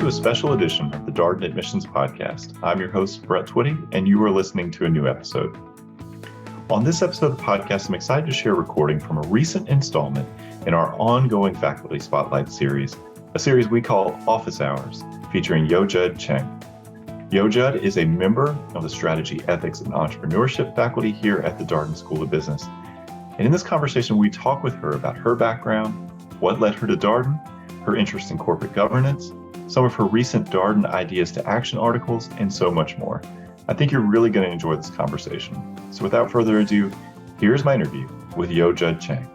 to a special edition of the Darden Admissions podcast. I'm your host, Brett Twitty, and you are listening to a new episode. On this episode of the podcast, I'm excited to share a recording from a recent installment in our ongoing Faculty Spotlight series, a series we call Office Hours, featuring Yo-Jud Cheng. Yo-Jud is a member of the Strategy, Ethics, and Entrepreneurship faculty here at the Darden School of Business. And in this conversation, we talk with her about her background, what led her to Darden, her interest in corporate governance, some of her recent Darden Ideas to Action articles, and so much more. I think you're really going to enjoy this conversation. So without further ado, here's my interview with Yo-Jud Cheng.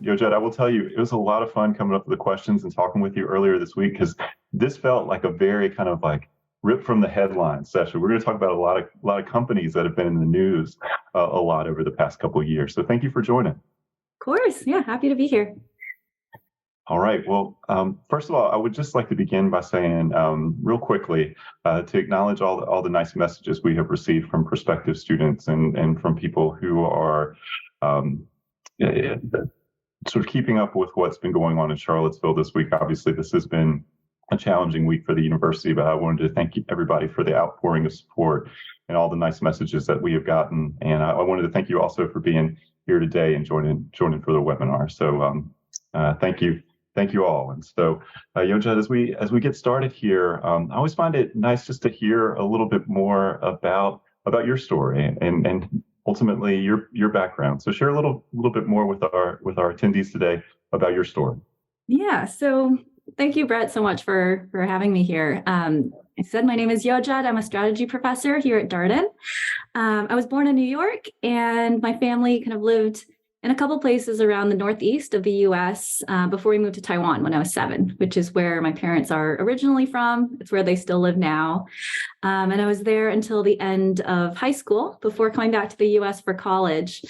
Yo-Jud, I will tell you, it was a lot of fun coming up with the questions and talking with you earlier this week, because this felt like a very kind of like ripped from the headlines session. We're going to talk about a lot of companies that have been in the news a lot over the past couple of years. So thank you for joining. Of course. Yeah, happy to be here. All right. Well, first of all, I would just like to begin by saying real quickly to acknowledge all the nice messages we have received from prospective students and from people who are sort of keeping up with what's been going on in Charlottesville this week. Obviously, this has been a challenging week for the university, but I wanted to thank everybody for the outpouring of support and all the nice messages that we have gotten. And I wanted to thank you also for being here today and joining for the webinar. So thank you. Thank you all. And so, Yo-Jud, as we get started here, I always find it nice just to hear a little bit more about your story and ultimately your background. So share a little bit more with our attendees today about your story. Yeah. So thank you, Brett, so much for having me here. I said my name is Yo-Jud. I'm a strategy professor here at Darden. I was born in New York, and my family kind of lived in a couple places around the northeast of the U.S. Before we moved to Taiwan when I was 7, which is where my parents are originally from. It's where they still live now. And I was there until the end of high school before coming back to the U.S. for college,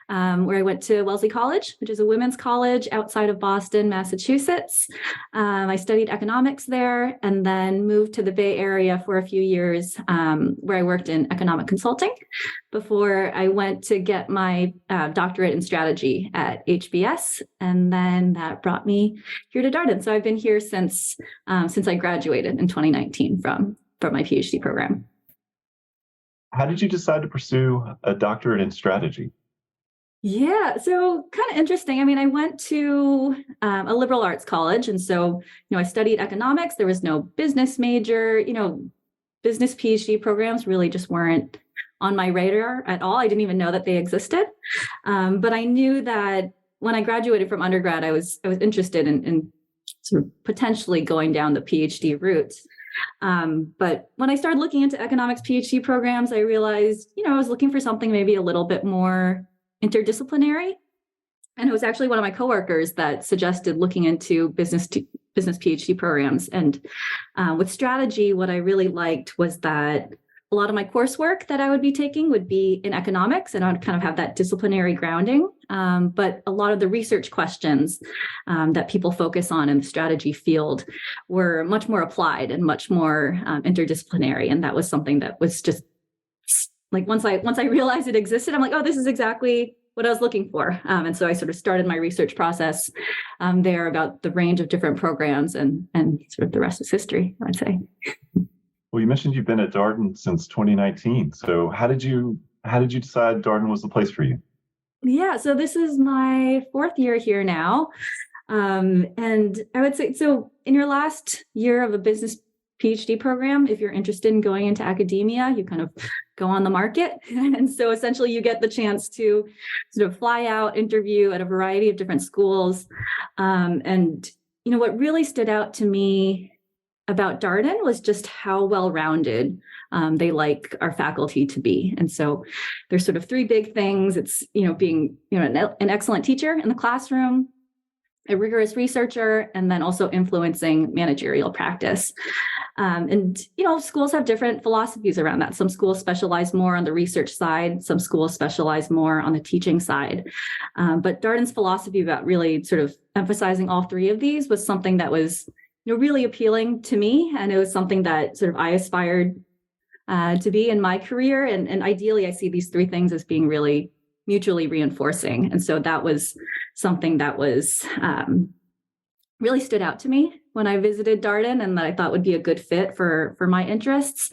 where I went to Wellesley College, which is a women's college outside of Boston, Massachusetts. I studied economics there and then moved to the Bay Area for a few years, where I worked in economic consulting before I went to get my doctorate in strategy at HBS. And then that brought me here to Darden. So I've been here since I graduated in 2019 from my PhD program. How did you decide to pursue a doctorate in strategy? Yeah, so kind of interesting. I mean, I went to a liberal arts college, and so I studied economics. There was no business major. Business PhD programs really just weren't on my radar at all. I didn't even know that they existed. But I knew that when I graduated from undergrad, I was interested in sort of potentially going down the PhD route. But when I started looking into economics PhD programs, I realized, I was looking for something maybe a little bit more interdisciplinary. And it was actually one of my coworkers that suggested looking into business PhD programs. And with strategy, what I really liked was that a lot of my coursework that I would be taking would be in economics, and I would kind of have that disciplinary grounding. But a lot of the research questions that people focus on in the strategy field were much more applied and much more interdisciplinary. And that was something that was just like, once I realized it existed, I'm like, oh, this is exactly what I was looking for. And so I sort of started my research process there about the range of different programs, and sort of the rest is history, I'd say. Well, you mentioned you've been at Darden since 2019. So how did you decide Darden was the place for you? Yeah, so this is my 4th year here now. And I would say, so in your last year of a business PhD program, if you're interested in going into academia, you kind of go on the market. And so essentially you get the chance to sort of fly out, interview at a variety of different schools. And what really stood out to me about Darden was just how well-rounded they like our faculty to be. And so there's sort of 3 big things. It's, being, an excellent teacher in the classroom, a rigorous researcher, and then also influencing managerial practice. And schools have different philosophies around that. Some schools specialize more on the research side. Some schools specialize more on the teaching side. But Darden's philosophy about really sort of emphasizing all 3 of these was something that was really appealing to me. And it was something that sort of I aspired to be in my career. And ideally, I see these 3 things as being really mutually reinforcing. And so that was something that was really stood out to me when I visited Darden and that I thought would be a good fit for my interests.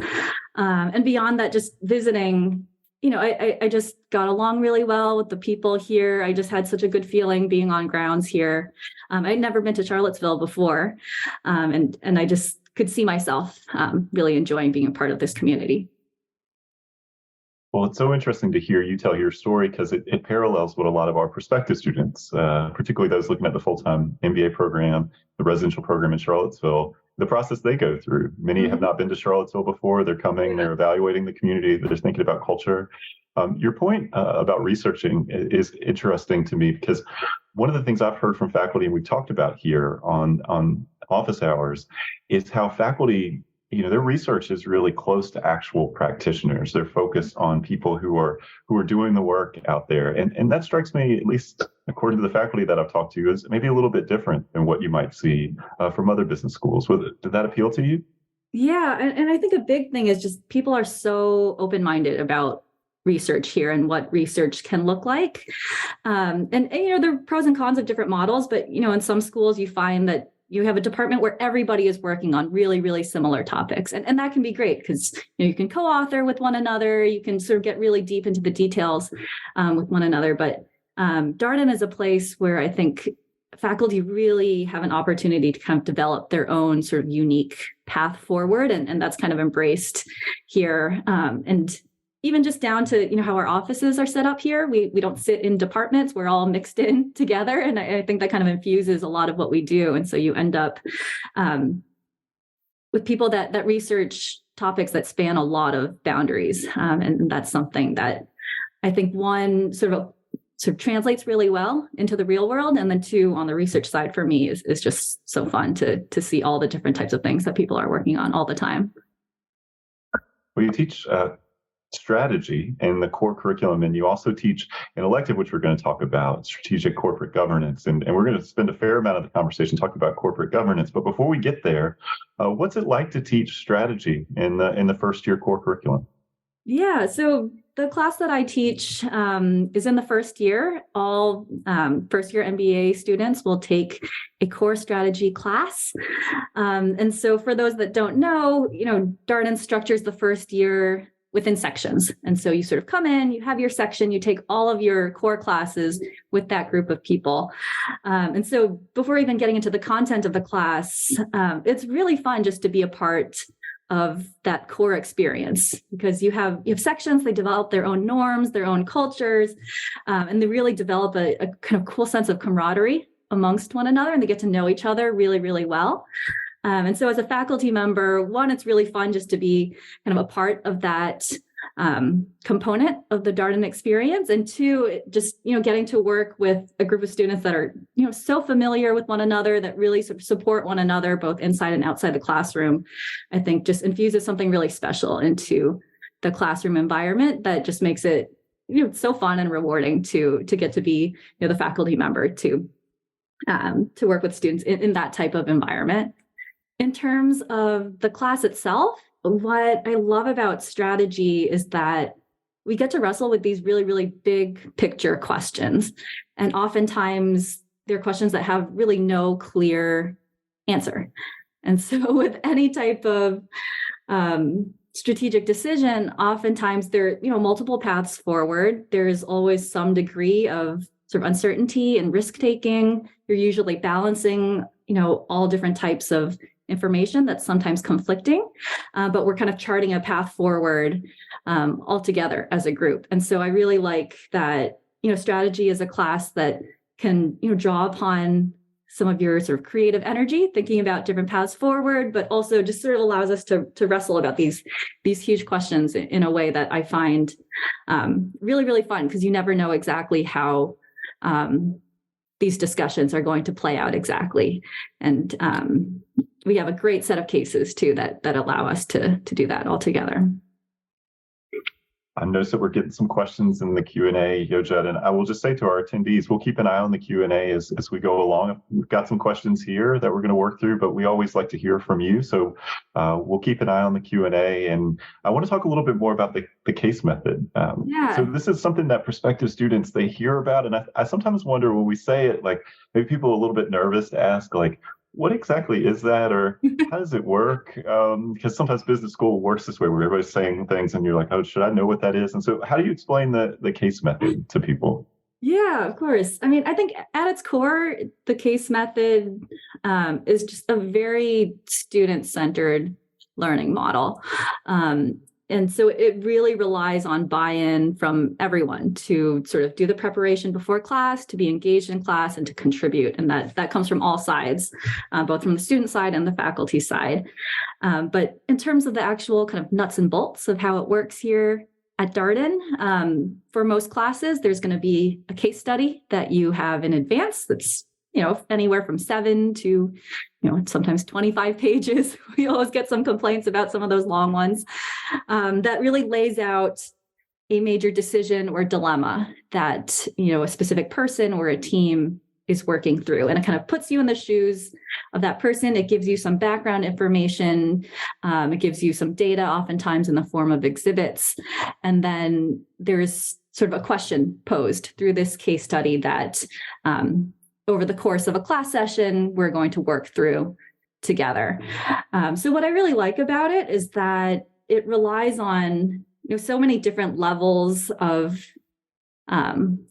And beyond that, just visiting, I just got along really well with the people here. I just had such a good feeling being on grounds here. I'd never been to Charlottesville before, and I just could see myself really enjoying being a part of this community. Well, it's so interesting to hear you tell your story because it parallels what a lot of our prospective students, particularly those looking at the full-time MBA program, the residential program in Charlottesville, the process they go through. Many have not been to Charlottesville before. They're coming, they're evaluating the community, they're thinking about culture. Your point about researching is interesting to me because one of the things I've heard from faculty, and we've talked about here on office hours, is how faculty, their research is really close to actual practitioners. They're focused on people who are doing the work out there. And that strikes me, at least according to the faculty that I've talked to, as maybe a little bit different than what you might see from other business schools. Did that appeal to you? Yeah. And I think a big thing is just people are so open-minded about research here and what research can look like. And there are pros and cons of different models, but, in some schools you find that you have a department where everybody is working on really, really similar topics. And that can be great because you can co-author with one another. You can sort of get really deep into the details with one another. But Darden is a place where I think faculty really have an opportunity to kind of develop their own sort of unique path forward. And that's kind of embraced here. And even just down to, how our offices are set up here. We don't sit in departments. We're all mixed in together. And I think that kind of infuses a lot of what we do. And so you end up with people that research topics that span a lot of boundaries. And that's something that I think one sort of translates really well into the real world. And then two, on the research side for me is just so fun to see all the different types of things that people are working on all the time. Well, you teach strategy in the core curriculum, and you also teach an elective, which we're going to talk about, strategic corporate governance. And we're going to spend a fair amount of the conversation talking about corporate governance. But before we get there, what's it like to teach strategy in the first year core curriculum? Yeah, so the class that I teach is in the first year. All first year MBA students will take a core strategy class. And so for those that don't know, Darden structures the first year within sections. And so you sort of come in, you have your section, you take all of your core classes with that group of people. And so before even getting into the content of the class, it's really fun just to be a part of that core experience because you have sections, they develop their own norms, their own cultures, and they really develop a kind of cool sense of camaraderie amongst one another, and they get to know each other really, really well. And so as a faculty member, one, it's really fun just to be kind of a part of that component of the Darden experience. And two, just, getting to work with a group of students that are, so familiar with one another, that really support one another, both inside and outside the classroom, I think just infuses something really special into the classroom environment that just makes it, so fun and rewarding to get to be, the faculty member to work with students in that type of environment. In terms of the class itself, what I love about strategy is that we get to wrestle with these really, really big picture questions. And oftentimes they're questions that have really no clear answer. And so with any type of strategic decision, oftentimes there are, multiple paths forward. There's always some degree of sort of uncertainty and risk taking. You're usually balancing, all different types of information that's sometimes conflicting, but we're kind of charting a path forward all together as a group. And so I really like that, strategy is a class that can, draw upon some of your sort of creative energy, thinking about different paths forward, but also just sort of allows us to wrestle about these huge questions in a way that I find really, really fun, because you never know exactly how these discussions are going to play out exactly. And we have a great set of cases too that allow us to do that all together. I noticed that we're getting some questions in the Q&A, Yo-Jud, and I will just say to our attendees, we'll keep an eye on the Q&A as we go along. We've got some questions here that we're going to work through, but we always like to hear from you. So we'll keep an eye on the Q&A. And I want to talk a little bit more about the case method. So this is something that prospective students, they hear about. And I sometimes wonder when we say it, like maybe people are a little bit nervous to ask, like, what exactly is that, or how does it work? Because sometimes business school works this way, where everybody's saying things, and you're like, "Oh, should I know what that is?" And so, how do you explain the case method to people? Yeah, of course. I mean, I think at its core, the case method is just a very student-centered learning model. And so it really relies on buy-in from everyone to sort of do the preparation before class, to be engaged in class, and to contribute. And that comes from all sides, both from the student side and the faculty side. But in terms of the actual kind of nuts and bolts of how it works here at Darden, for most classes, there's going to be a case study that you have in advance that's, anywhere from 7 to, sometimes 25 pages. We always get some complaints about some of those long ones, that really lays out a major decision or dilemma that, a specific person or a team is working through. And it kind of puts you in the shoes of that person. It gives you some background information. It gives you some data, oftentimes in the form of exhibits. And then there's sort of a question posed through this case study that over the course of a class session, we're going to work through together. So what I really like about it is that it relies on so many different levels of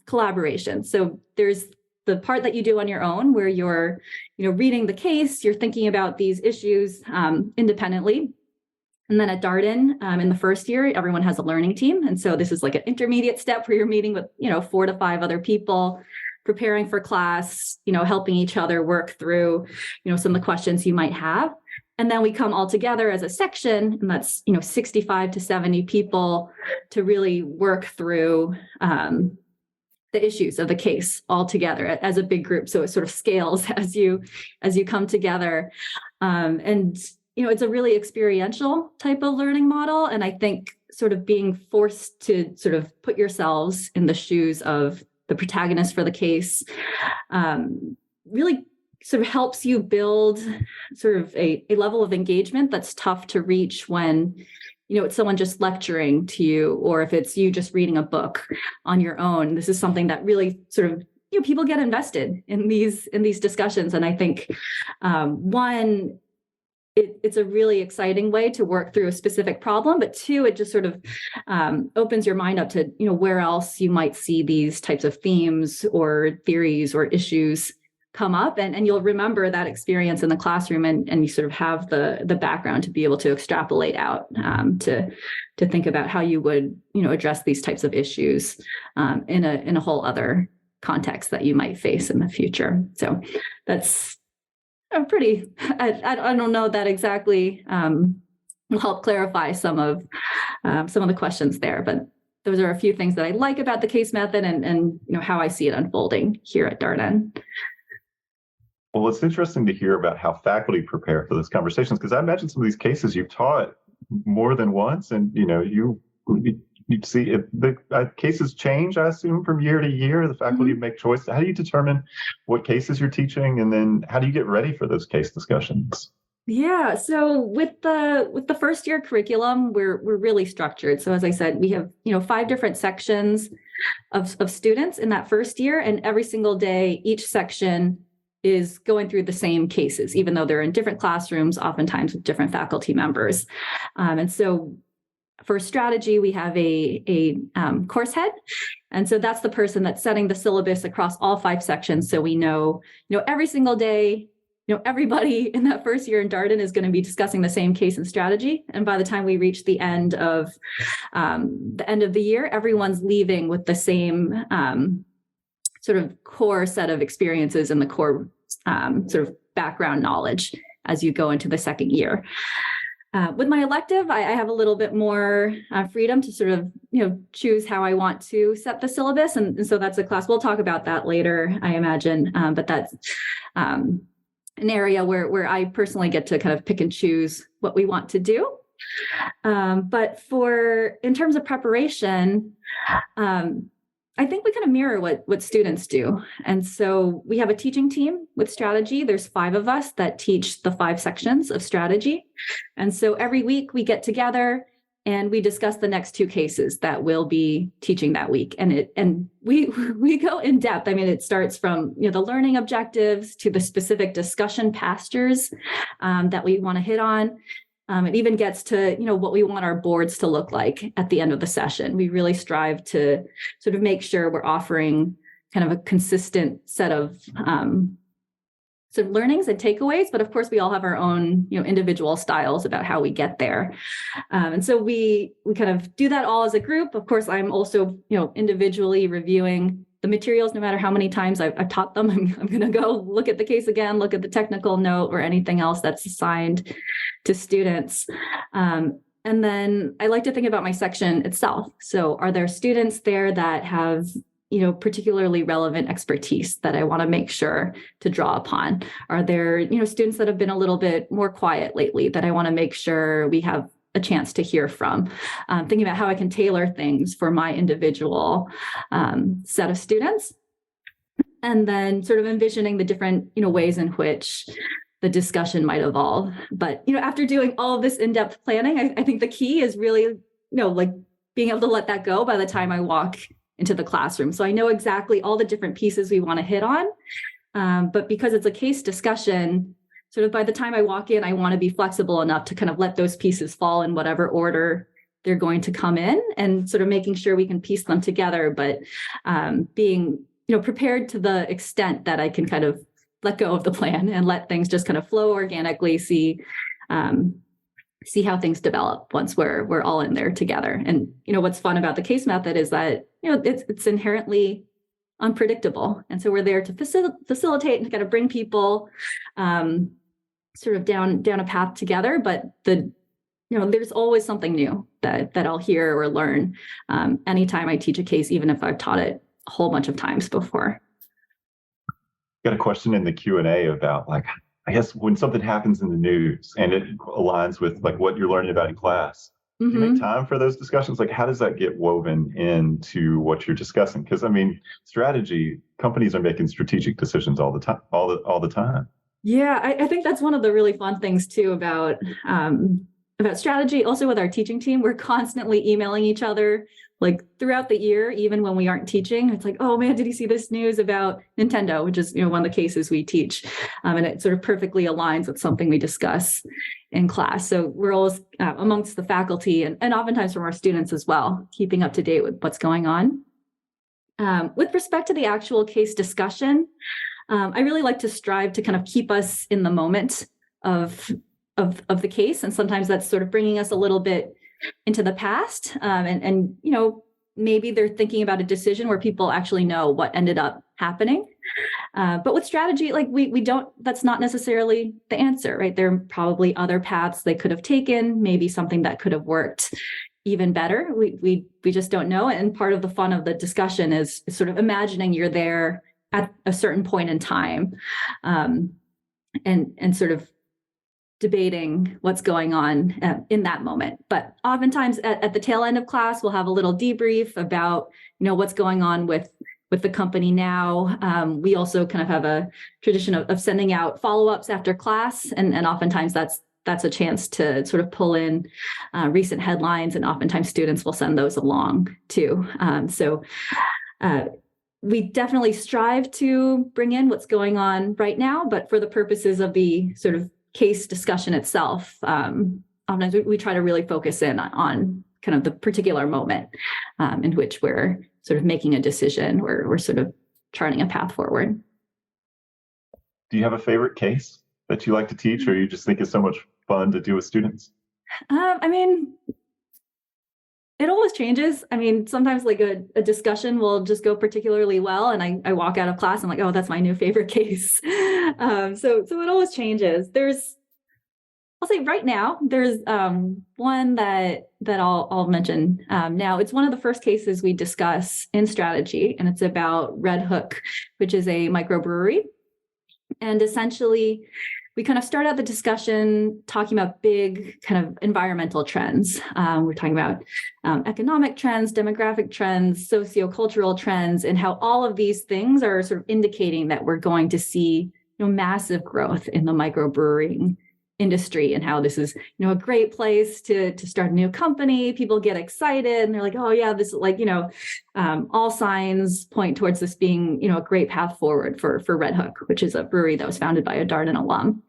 collaboration. So there's the part that you do on your own, where you're, reading the case, you're thinking about these issues independently. And then at Darden, in the first year, everyone has a learning team. And so this is like an intermediate step where you're meeting with, 4 to 5 other people, preparing for class, helping each other work through, some of the questions you might have. And then we come all together as a section, and that's, 65 to 70 people to really work through the issues of the case all together as a big group. So it sort of scales as you come together. And, it's a really experiential type of learning model. And I think sort of being forced to sort of put yourselves in the shoes of the protagonist for the case really sort of helps you build sort of a level of engagement that's tough to reach when it's someone just lecturing to you, or if it's you just reading a book on your own. This is something that really sort of, people get invested in these discussions. And I think one, it's a really exciting way to work through a specific problem, but 2, it just sort of opens your mind up to, where else you might see these types of themes or theories or issues come up, and you'll remember that experience in the classroom, and you sort of have the background to be able to extrapolate out to think about how you would address these types of issues in a whole other context that you might face in the future. So that's pretty. I don't know that exactly will help clarify some of the questions there, but those are a few things that I like about the case method and how I see it unfolding here at Darden. Well, it's interesting to hear about how faculty prepare for those conversations, because I imagine some of these cases you've taught more than once, and you see the cases change, I assume, from year to year. The faculty make choices. How do you determine what cases you're teaching, and then how do you get ready for those case discussions? Yeah, so with the first year curriculum, we're really structured. So as I said, we have 5 different sections of students in that first year, and every single day, each section is going through the same cases, even though they're in different classrooms, oftentimes with different faculty members. And so for strategy, we have a course head. And so that's the person that's setting the syllabus across all 5 sections. So we know, every single day, everybody in that first year in Darden is going to be discussing the same case and strategy. And by the time we reach the end of the year, everyone's leaving with the same sort of core set of experiences and the core sort of background knowledge as you go into the second year. With my elective, I have a little bit more freedom to sort of, choose how I want to set the syllabus. And so that's a class. We'll talk about that later, I imagine. But that's an area where I personally get to kind of pick and choose what we want to do. But in terms of preparation, I think we kind of mirror what students do. And so we have a teaching team with strategy. There's 5 of us that teach the 5 sections of strategy. And so every week we get together And we discuss the next two cases that we'll be teaching that week. And we go in depth. I mean, it starts from the learning objectives to the specific discussion pastures that we want to hit on. It even gets to what we want our boards to look like at the end of the session. We really strive to sort of make sure we're offering kind of a consistent set of sort of learnings and takeaways, but of course we all have our own individual styles about how we get there. And so we kind of do that all as a group. Of course, I'm also individually reviewing the materials. No matter how many times I've taught them, I'm going to go look at the case again, look at the technical note or anything else that's assigned to students. And then I like to think about my section itself. So are there students there that have particularly relevant expertise that I want to make sure to draw upon? Are there, students that have been a little bit more quiet lately that I want to make sure we have a chance to hear from? Thinking about how I can tailor things for my individual set of students. And then sort of envisioning the different, ways in which the discussion might evolve. But, after doing all of this in-depth planning, I think the key is really, like being able to let that go by the time I walk into the classroom. So I know exactly all the different pieces we want to hit on. But because it's a case discussion, sort of by the time I walk in, I want to be flexible enough to kind of let those pieces fall in whatever order they're going to come in, and sort of making sure we can piece them together, but being, prepared to the extent that I can kind of let go of the plan and let things just kind of flow organically, see how things develop once we're all in there together. And what's fun about the case method is that it's inherently unpredictable, and so we're there to facilitate and kind of bring people sort of down a path together. But there's always something new that I'll hear or learn anytime I teach a case, even if I've taught it a whole bunch of times before. Got a question in the Q&A about I guess when something happens in the news and it aligns with what you're learning about in class, do you make time for those discussions? How does that get woven into what you're discussing? Because strategy, companies are making strategic decisions all the time, all the time. Yeah, I think that's one of the really fun things too about strategy. Also with our teaching team, we're constantly emailing each other throughout the year, even when we aren't teaching. It's oh man, did you see this news about Nintendo, which is one of the cases we teach, and it sort of perfectly aligns with something we discuss in class. So we're always amongst the faculty and oftentimes from our students as well, keeping up to date with what's going on. With respect to the actual case discussion, I really like to strive to kind of keep us in the moment of the case, and sometimes that's sort of bringing us a little bit into the past, and maybe they're thinking about a decision where people actually know what ended up happening. But with strategy, we don't, that's not necessarily the answer, right? There are probably other paths they could have taken, maybe something that could have worked even better. We just don't know. And part of the fun of the discussion is sort of imagining you're there at a certain point in time, and sort of debating what's going on in that moment. But oftentimes at the tail end of class, we'll have a little debrief about, what's going on with the company now. We also kind of have a tradition of sending out follow-ups after class. And oftentimes that's a chance to sort of pull in recent headlines, and oftentimes students will send those along too. So we definitely strive to bring in what's going on right now, but for the purposes of the sort of case discussion itself, oftentimes we try to really focus in on kind of the particular moment in which we're sort of making a decision, or we're sort of charting a path forward. Do you have a favorite case that you like to teach, or you just think it's so much fun to do with students? It always changes. Sometimes a discussion will just go particularly well, and I walk out of class and oh, that's my new favorite case. So it always changes. I'll say right now, there's one that I'll mention now. It's one of the first cases we discuss in strategy, and it's about Red Hook, which is a microbrewery. And essentially, we kind of start out the discussion talking about big kind of environmental trends. We're talking about economic trends, demographic trends, sociocultural trends, and how all of these things are sort of indicating that we're going to see massive growth in the microbrewing industry and how this is, a great place to start a new company. People get excited and they're like, oh yeah, this is like, all signs point towards this being, a great path forward for Red Hook, which is a brewery that was founded by a Darden alum.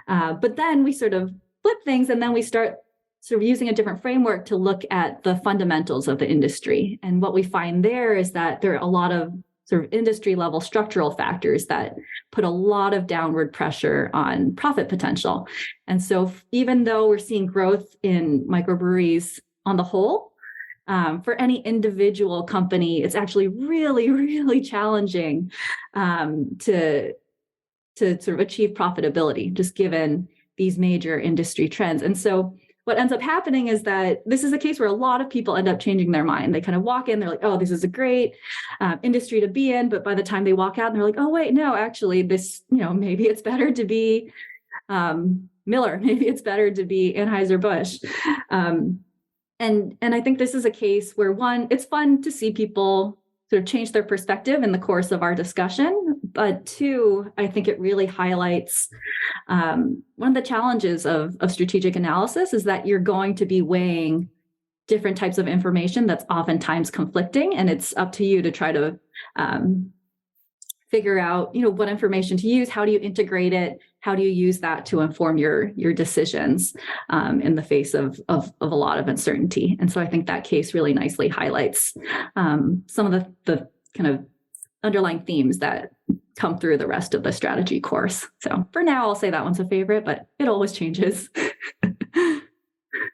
But then we sort of flip things, and then we start sort of using a different framework to look at the fundamentals of the industry. And what we find there is that there are a lot of sort of industry level structural factors that put a lot of downward pressure on profit potential. And so even though we're seeing growth in microbreweries on the whole, for any individual company, it's actually really, really challenging to sort of achieve profitability, just given these major industry trends. And so what ends up happening is that this is a case where a lot of people end up changing their mind. They kind of walk in, they're like, oh, this is a great industry to be in. But by the time they walk out, they're like, oh, wait, no, actually, this, maybe it's better to be Miller. Maybe it's better to be Anheuser-Busch. And I think this is a case where, one, it's fun to see people sort of change their perspective in the course of our discussion. But two, I think it really highlights one of the challenges of strategic analysis is that you're going to be weighing different types of information that's oftentimes conflicting, and it's up to you to try to figure out, what information to use, how do you integrate it, how do you use that to inform your decisions in the face of a lot of uncertainty. And so I think that case really nicely highlights some of the kind of underlying themes that come through the rest of the strategy course. So for now, I'll say that one's a favorite, but it always changes.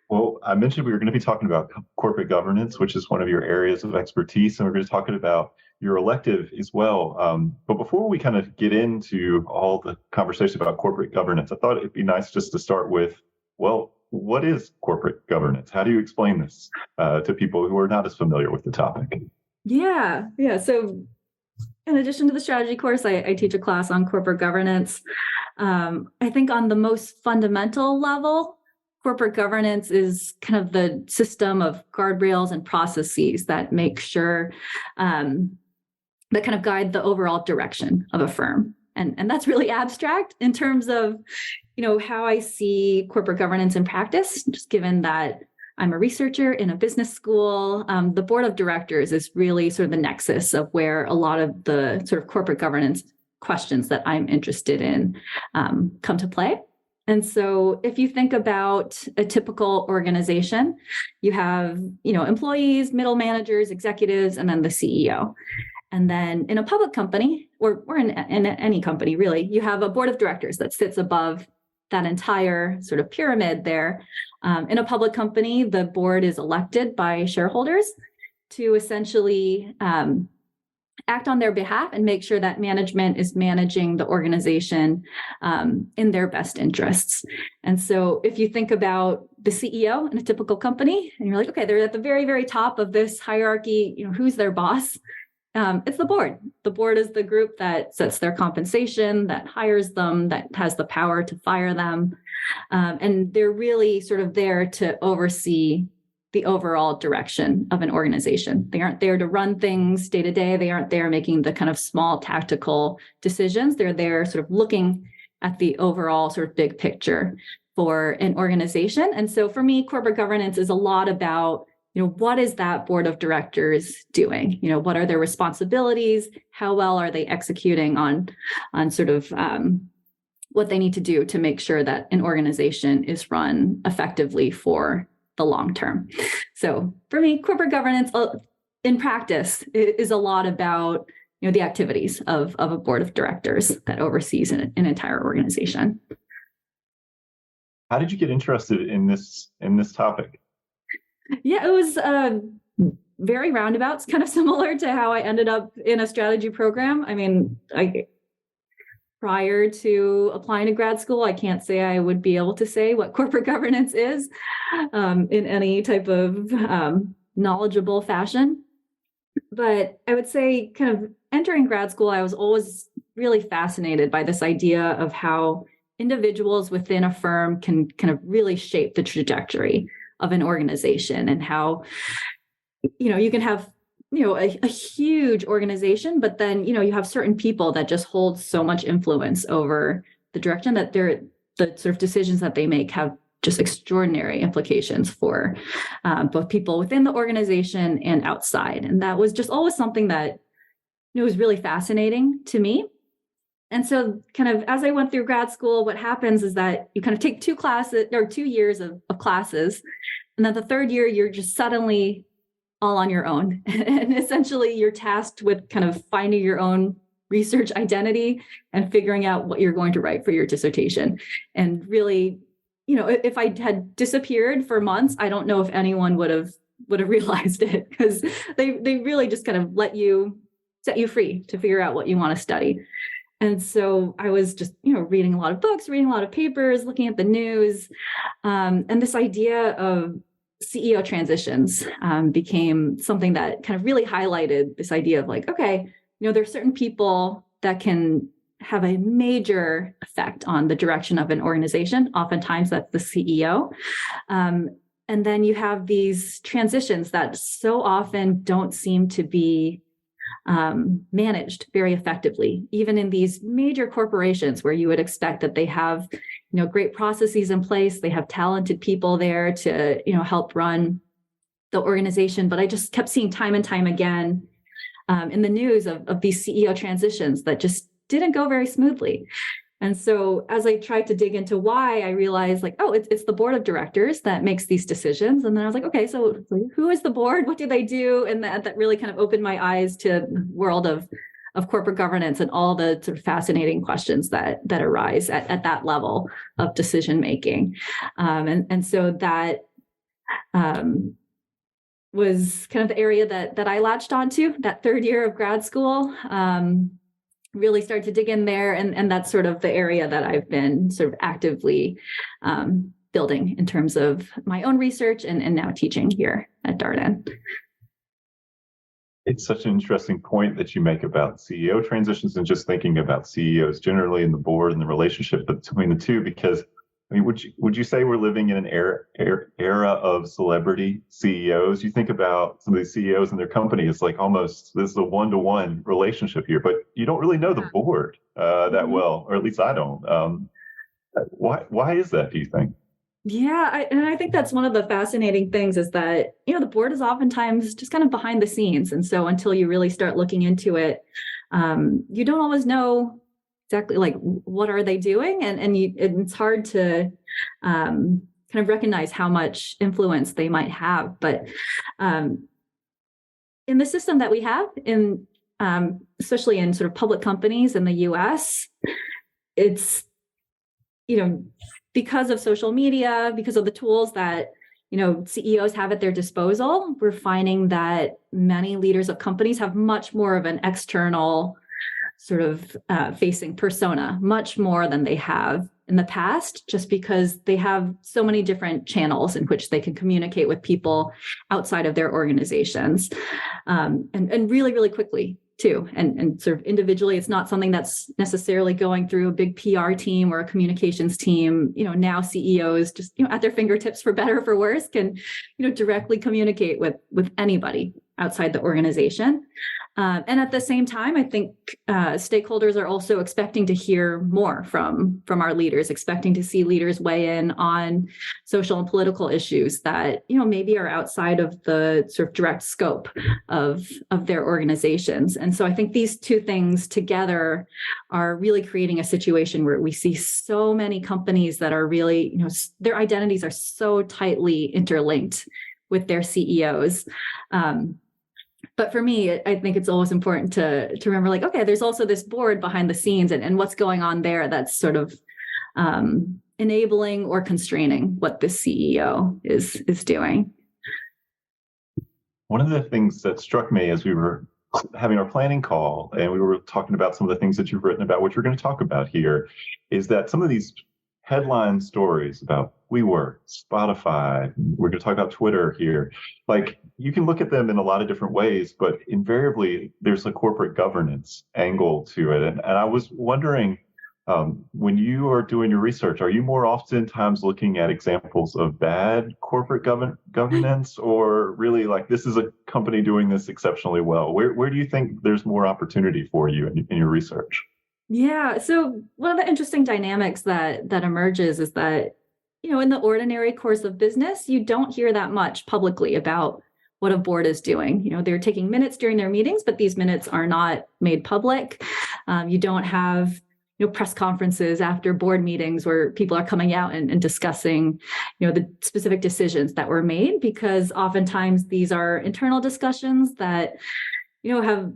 Well, I mentioned we were going to be talking about corporate governance, which is one of your areas of expertise, and we're going to be talking about your elective as well. But before we kind of get into all the conversation about corporate governance, I thought it'd be nice just to start with, well, what is corporate governance? How do you explain this to people who are not as familiar with the topic? Yeah. So in addition to the strategy course, I teach a class on corporate governance. I think on the most fundamental level, corporate governance is kind of the system of guardrails and processes that make sure that kind of guide the overall direction of a firm. And that's really abstract in terms of, how I see corporate governance in practice, just given that I'm a researcher in a business school. The board of directors is really sort of the nexus of where a lot of the sort of corporate governance questions that I'm interested in come to play. And so if you think about a typical organization, you have, employees, middle managers, executives, and then the CEO. And then in a public company, or in any company, really, you have a board of directors that sits above that entire sort of pyramid there. In a public company, the board is elected by shareholders to essentially act on their behalf and make sure that management is managing the organization in their best interests. And so if you think about the CEO in a typical company, and you're like, okay, they're at the very, very top of this hierarchy, who's their boss? It's the board. The board is the group that sets their compensation, that hires them, that has the power to fire them. And they're really sort of there to oversee the overall direction of an organization. They aren't there to run things day to day. They aren't there making the kind of small tactical decisions. They're there sort of looking at the overall sort of big picture for an organization. And so for me, corporate governance is a lot about what is that board of directors doing? What are their responsibilities? How well are they executing on sort of what they need to do to make sure that an organization is run effectively for the long term? So for me, corporate governance in practice is a lot about the activities of a board of directors that oversees an entire organization. How did you get interested in this topic? Yeah, it was very roundabout. It's kind of similar to how I ended up in a strategy program. I mean, prior to applying to grad school, I can't say I would be able to say what corporate governance is in any type of knowledgeable fashion. But I would say kind of entering grad school, I was always really fascinated by this idea of how individuals within a firm can kind of really shape the trajectory of an organization, and how, you can have, a huge organization, but then, you have certain people that just hold so much influence over the direction that the sort of decisions that they make have just extraordinary implications for both people within the organization and outside. And that was just always something that was really fascinating to me. And so kind of as I went through grad school, what happens is that you kind of take 2 classes or 2 years of classes. And then the third year, you're just suddenly all on your own. And essentially you're tasked with kind of finding your own research identity and figuring out what you're going to write for your dissertation. And really, if I had disappeared for months, I don't know if anyone would have realized it, because they really just kind of set you free to figure out what you want to study. And so I was just, reading a lot of books, reading a lot of papers, looking at the news. And this idea of CEO transitions became something that kind of really highlighted this idea of like, okay, there are certain people that can have a major effect on the direction of an organization. Oftentimes that's the CEO. And then you have these transitions that so often don't seem to be managed very effectively, even in these major corporations where you would expect that they have, great processes in place, they have talented people there to, help run the organization. But I just kept seeing time and time again in the news of these CEO transitions that just didn't go very smoothly. And so as I tried to dig into why, I realized like, oh, it's the board of directors that makes these decisions. And then I was like, okay, so who is the board? What do they do? And that really kind of opened my eyes to the world of corporate governance and all the sort of fascinating questions that arise at that level of decision making. And so that was kind of the area that I latched onto that third year of grad school. Really started to dig in there. And that's sort of the area that I've been sort of actively building in terms of my own research and now teaching here at Darden. It's such an interesting point that you make about CEO transitions and just thinking about CEOs generally and the board and the relationship between the two, because I mean, would you say we're living in an era of celebrity CEOs? You think about some of these CEOs and their company, it's like almost this is a one-to-one relationship here, but you don't really know the board that well, or at least I don't. Why is that, do you think? Yeah, I think that's one of the fascinating things is that, the board is oftentimes just kind of behind the scenes. And so until you really start looking into it, you don't always know exactly like what are they doing, and it's hard to kind of recognize how much influence they might have. But in the system that we have, in especially in sort of public companies in the U.S., it's because of social media, because of the tools that CEOs have at their disposal, we're finding that many leaders of companies have much more of an external sort of facing persona, much more than they have in the past, just because they have so many different channels in which they can communicate with people outside of their organizations, and really, really quickly too. And sort of individually, it's not something that's necessarily going through a big PR team or a communications team. Now CEOs just, at their fingertips, for better or for worse, can, directly communicate with anybody outside the organization. And at the same time, I think stakeholders are also expecting to hear more from our leaders, expecting to see leaders weigh in on social and political issues that, maybe are outside of the sort of direct scope of their organizations. And so I think these two things together are really creating a situation where we see so many companies that are really, their identities are so tightly interlinked with their CEOs. But for me, I think it's always important to remember, like, okay, there's also this board behind the scenes and what's going on there that's sort of enabling or constraining what the CEO is doing. One of the things that struck me as we were having our planning call and we were talking about some of the things that you've written about, which we're going to talk about here, is that some of these headline stories about WeWork, Spotify, we're going to talk about Twitter here, like you can look at them in a lot of different ways, but invariably there's a corporate governance angle to it. And I was wondering, when you are doing your research, are you more oftentimes looking at examples of bad corporate governance, or really like this is a company doing this exceptionally well? Where do you think there's more opportunity for you in your research? Yeah. So one of the interesting dynamics that emerges is that, in the ordinary course of business, you don't hear that much publicly about what a board is doing. They're taking minutes during their meetings, but these minutes are not made public. You don't have press conferences after board meetings where people are coming out and discussing the specific decisions that were made, because oftentimes these are internal discussions that where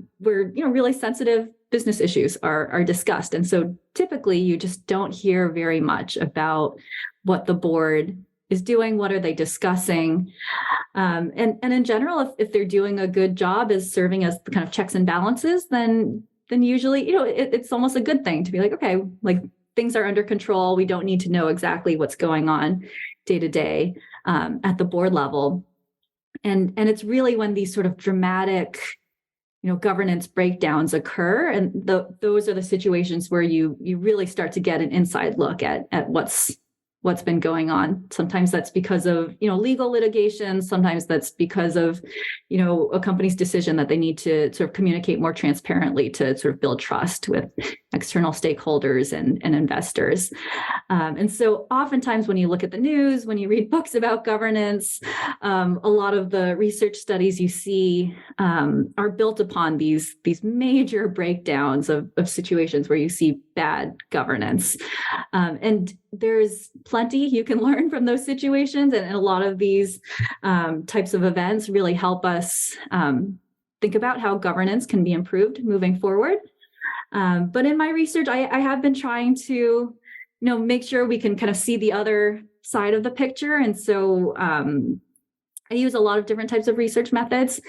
really sensitive business issues are discussed. And so typically you just don't hear very much about what the board is doing, what are they discussing. And in general, if they're doing a good job as serving as the kind of checks and balances, then usually, it's almost a good thing to be like, okay, like things are under control. We don't need to know exactly what's going on day to day at the board level. And it's really when these sort of dramatic governance breakdowns occur, and those are the situations where you really start to get an inside look at what's been going on. Sometimes that's because of legal litigation. Sometimes that's because of a company's decision that they need to sort of communicate more transparently to sort of build trust with external stakeholders and investors. And so oftentimes when you look at the news, when you read books about governance, a lot of the research studies you see are built upon these major breakdowns of situations where you see bad governance. And there's plenty you can learn from those situations. And a lot of these types of events really help us think about how governance can be improved moving forward. But in my research, I have been trying to, make sure we can kind of see the other side of the picture. And so I use a lot of different types of research methods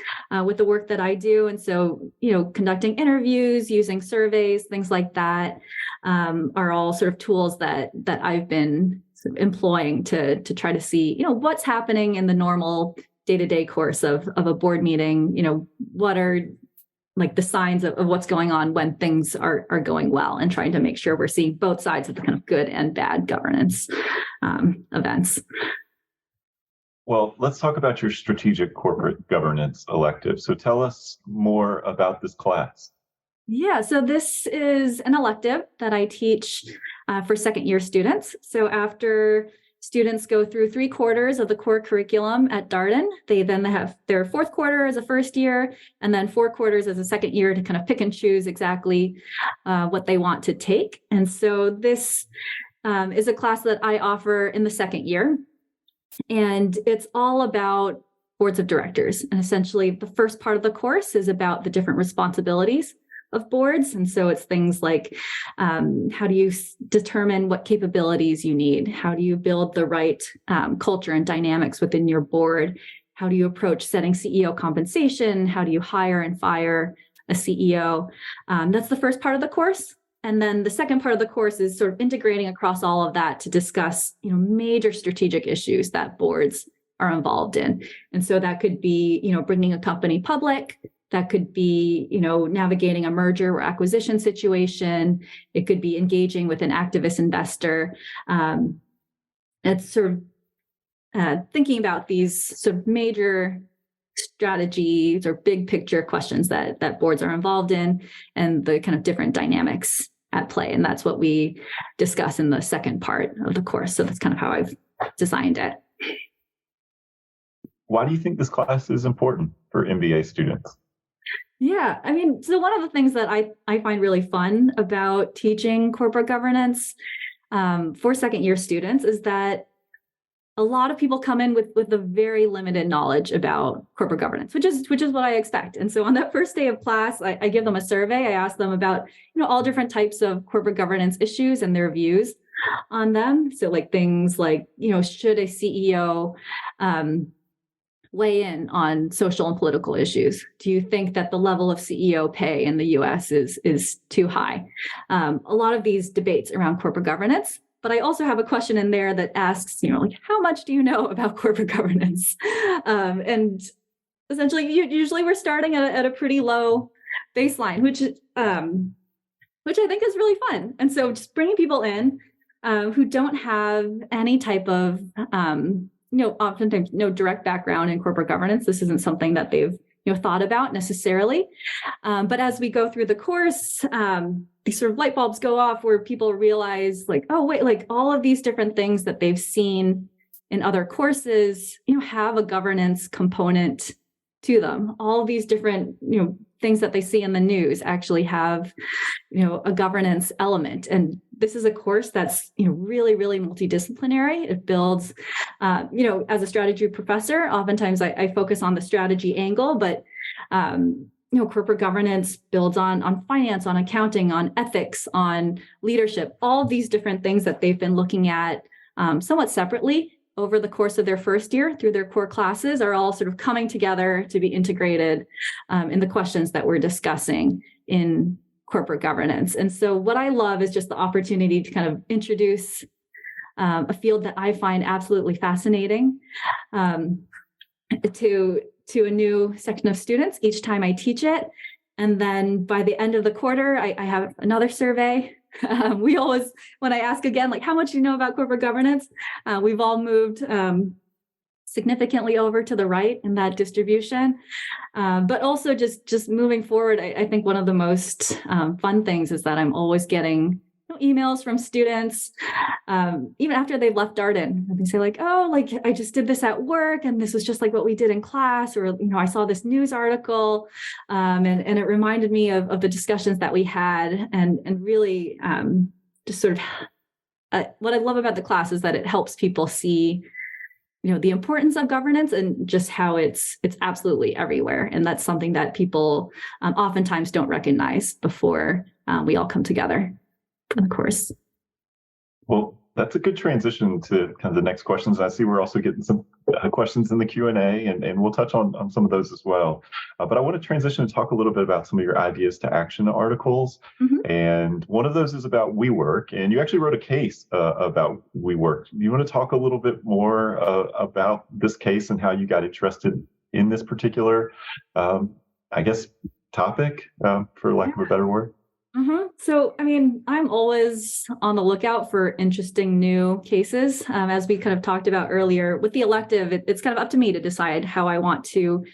with the work that I do. And so, conducting interviews, using surveys, things like that are all sort of tools that I've been sort of employing to try to see, what's happening in the normal day-to-day course of a board meeting. What are like the signs of what's going on when things are going well, and trying to make sure we're seeing both sides of the kind of good and bad governance events. Well, let's talk about your strategic corporate governance elective. So tell us more about this class. Yeah, so this is an elective that I teach for second-year students. So after students go through 3 quarters of the core curriculum at Darden, they then have their 4th quarter as a first year, and then 4 quarters as a second year to kind of pick and choose exactly what they want to take. And so this is a class that I offer in the second year. And it's all about boards of directors. And essentially, the first part of the course is about the different responsibilities of boards. And so it's things like how do you determine what capabilities you need? How do you build the right culture and dynamics within your board? How do you approach setting CEO compensation? How do you hire and fire a CEO? That's the first part of the course. And then the second part of the course is sort of integrating across all of that to discuss, major strategic issues that boards are involved in. And so that could be, bringing a company public. That could be, navigating a merger or acquisition situation. It could be engaging with an activist investor. It's sort of thinking about these sort of major strategies or big picture questions that boards are involved in, and the kind of different dynamics at play. And that's what we discuss in the second part of the course. So that's kind of how I've designed it. Why do you think this class is important for MBA students? Yeah, I mean, so one of the things that I find really fun about teaching corporate governance for second-year students is that a lot of people come in with a very limited knowledge about corporate governance, which is what I expect. And so on that first day of class, I give them a survey. I ask them about all different types of corporate governance issues and their views on them. So like things like should a CEO weigh in on social and political issues? Do you think that the level of CEO pay in the US is too high? A lot of these debates around corporate governance. But I also have a question in there that asks, how much do you know about corporate governance? And essentially, usually we're starting at a pretty low baseline, which I think is really fun. And so just bringing people in who don't have any type of, oftentimes no direct background in corporate governance. This isn't something that they've thought about necessarily. But as we go through the course, these sort of light bulbs go off where people realize like, oh, wait, like all of these different things that they've seen in other courses, have a governance component to them. All of these different, things that they see in the news actually have, a governance element. And this is a course that's, really, really multidisciplinary. It builds, as a strategy professor, oftentimes I focus on the strategy angle, but, corporate governance builds on finance, on accounting, on ethics, on leadership, all of these different things that they've been looking at somewhat separately over the course of their first year through their core classes are all sort of coming together to be integrated in the questions that we're discussing in corporate governance. And so what I love is just the opportunity to kind of introduce a field that I find absolutely fascinating to a new section of students each time I teach it. And then by the end of the quarter, I have another survey. We always, when I ask again, like, how much do you know about corporate governance? We've all moved significantly over to the right in that distribution. But also just moving forward, I think one of the most fun things is that I'm always getting emails from students, even after they've left Darden. They say like, oh, like I just did this at work and this was just like what we did in class, or, I saw this news article and it reminded me of the discussions that we had and really just sort of what I love about the class is that it helps people see the importance of governance and just how it's absolutely everywhere. And that's something that people oftentimes don't recognize before we all come together for the course. Well, that's a good transition to kind of the next questions. I see we're also getting some questions in the Q&A, and we'll touch on some of those as well. But I want to transition and talk a little bit about some of your ideas to action articles. Mm-hmm. And one of those is about WeWork, and you actually wrote a case about WeWork. Do you want to talk a little bit more about this case and how you got interested in this particular, topic, for lack of a better word? Mm-hmm. So, I'm always on the lookout for interesting new cases. As we kind of talked about earlier, with the elective, it's kind of up to me to decide how I want to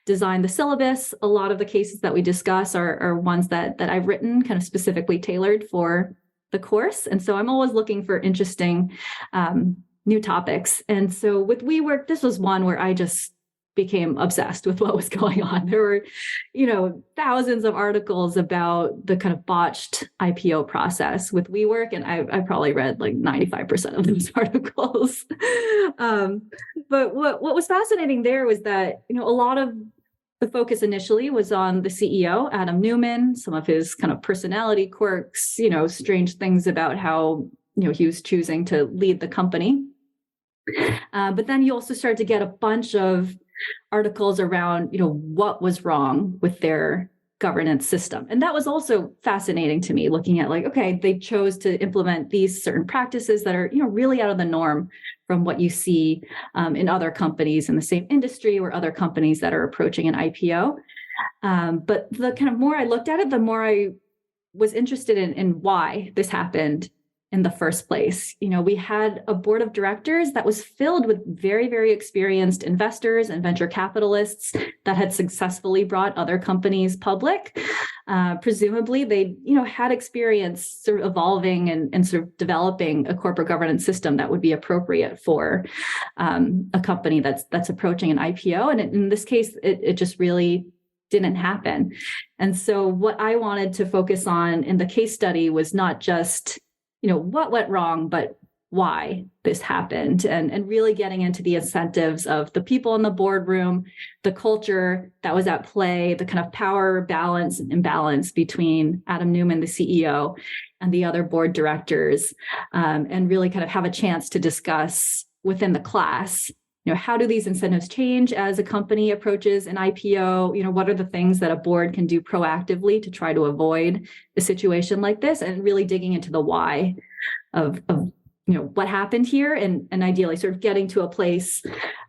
design the syllabus. A lot of the cases that we discuss are ones that I've written kind of specifically tailored for the course. And so I'm always looking for interesting new topics. And so with WeWork, this was one where I just became obsessed with what was going on. There were, thousands of articles about the kind of botched IPO process with WeWork, and I probably read like 95% of those articles. But what was fascinating there was that, a lot of the focus initially was on the CEO, Adam Neumann, some of his kind of personality quirks, strange things about how, he was choosing to lead the company. But then you also start to get a bunch of articles around, what was wrong with their governance system. And that was also fascinating to me, looking at like, okay, they chose to implement these certain practices that are, really out of the norm from what you see in other companies in the same industry or other companies that are approaching an IPO. But the kind of more I looked at it, the more I was interested in why this happened in the first place. We had a board of directors that was filled with very, very experienced investors and venture capitalists that had successfully brought other companies public. Presumably they, had experience sort of evolving and sort of developing a corporate governance system that would be appropriate for a company that's approaching an IPO. And in this case, it just really didn't happen. And so what I wanted to focus on in the case study was not just what went wrong, but why this happened, and really getting into the incentives of the people in the boardroom, the culture that was at play, the kind of power balance and imbalance between Adam Neumann, the CEO, and the other board directors, and really kind of have a chance to discuss within the class, how do these incentives change as a company approaches an IPO? What are the things that a board can do proactively to try to avoid a situation like this, and really digging into the why of what happened here, and ideally sort of getting to a place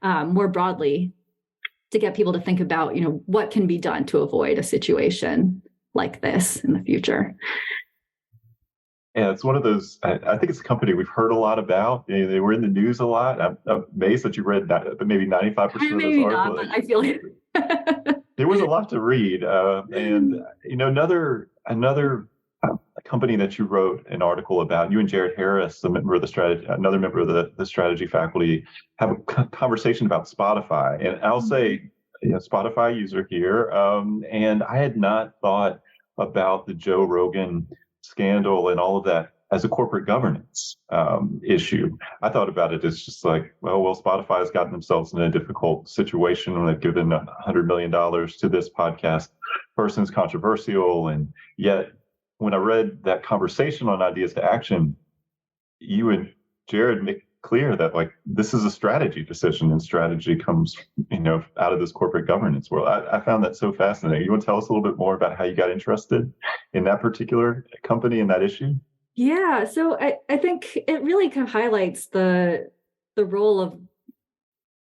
more broadly to get people to think about, what can be done to avoid a situation like this in the future. Yeah, it's one of those, I think it's a company we've heard a lot about. They were in the news a lot. I'm amazed that you read that, maybe 95% of those articles. Not, but I feel it. there was a lot to read, and another company that you wrote an article about. You and Jared Harris, a member of the strategy, another member of the strategy faculty, have a conversation about Spotify, and I'll say, Spotify user here, and I had not thought about the Joe Rogan scandal and all of that as a corporate governance issue. I thought about it as just like, well, Spotify has gotten themselves in a difficult situation when they've given $100 million to this podcast person's controversial. And yet, when I read that conversation on Ideas to Action, you and Jared make clear that like this is a strategy decision, and strategy comes, out of this corporate governance world. I found that so fascinating. You want to tell us a little bit more about how you got interested in that particular company and that issue? Yeah, so I think it really kind of highlights the role of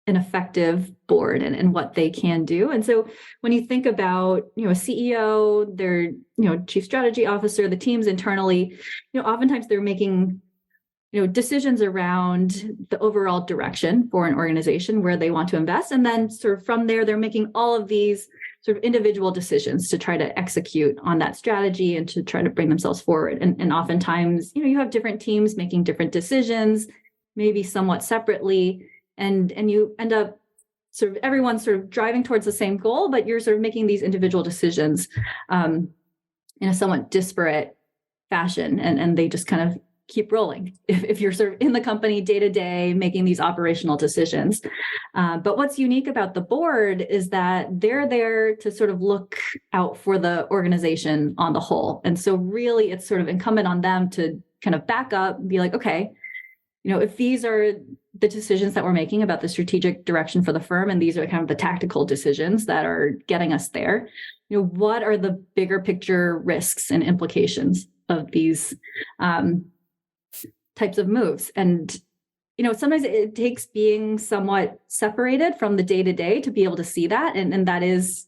an effective board and what they can do. And so when you think about, a CEO, their, chief strategy officer, the teams internally, oftentimes they're making, decisions around the overall direction for an organization where they want to invest. And then sort of from there, they're making all of these sort of individual decisions to try to execute on that strategy and to try to bring themselves forward. And oftentimes, you have different teams making different decisions, maybe somewhat separately, and you end up sort of everyone's sort of driving towards the same goal, but you're sort of making these individual decisions in a somewhat disparate fashion, and they just kind of keep rolling if you're sort of in the company day to day making these operational decisions. But what's unique about the board is that they're there to sort of look out for the organization on the whole. And so really it's sort of incumbent on them to kind of back up and be like, okay, if these are the decisions that we're making about the strategic direction for the firm, and these are kind of the tactical decisions that are getting us there, what are the bigger picture risks and implications of these types of moves? And, sometimes it takes being somewhat separated from the day to day to be able to see that. And that is,